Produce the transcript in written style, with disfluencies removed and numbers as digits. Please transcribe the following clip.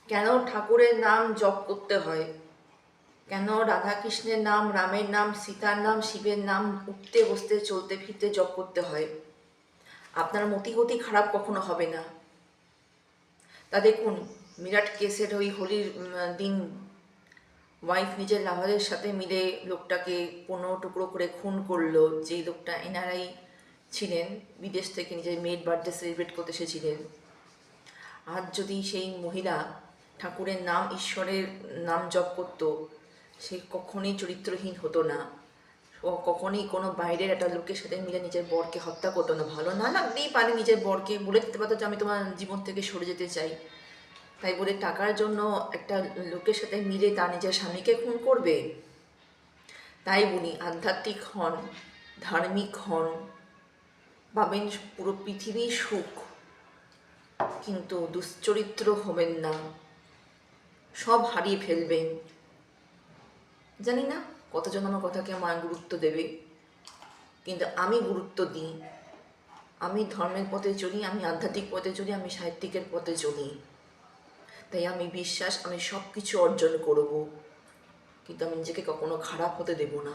কেন ঠাকুরের নাম জপ করতে হয়? কেন রাধাকৃষ্ণের নাম, রামের নাম, সীতার নাম, শিবের নাম উঠতে বসতে চলতে ফিরতে জপ করতে হয়? আপনার মতিগতি খারাপ কখনো হবে না। তা দেখুন, মিরাট কেসের ওই হোলির দিন ওয়াইফ নিজের লাভারের সাথে মিলে লোকটাকে 15 টুকরো করে খুন করলো। যেই লোকটা এনআরআই ছিলেন, বিদেশ থেকে নিজের মেয়ের বার্থডে সেলিব্রেট করতে এসেছিলেন। আজ যদি সেই মহিলা ঠাকুরের নাম, ঈশ্বরের নাম জপ করত, সে কখনোই চরিত্রহীন হতো না। ও কখনোই কোনো বাইরের একটা লোকের সাথে মিলে নিজের বরকে হত্যা করতো না। ভালো না লাগতেই পারে নিজের বরকে, বলে দিতে পারতো যে আমি তোমার জীবন থেকে সরে যেতে চাই। তাই বলে টাকার জন্য একটা লোকের সাথে মিলে তার নিজের স্বামীকে খুন করবে? তাই বলি, আধ্যাত্মিক হন, ধার্মিক হন, পাবেন পুরো পৃথিবীর সুখ, কিন্তু দুশ্চরিত্র হবেন না, সব হারিয়ে ফেলবেন। জানি না কতজন আমার কথাকে আমার গুরুত্ব দেবে, কিন্তু আমি গুরুত্ব দিই। আমি ধর্মের পথে চলি, আমি আধ্যাত্মিক পথে চলি, আমি সাহিত্যিকের পথে চলি। তাই আমি বিশ্বাস আমি সব কিছু অর্জন করব, কিন্তু আমি নিজেকে কখনো খারাপ হতে দেব না।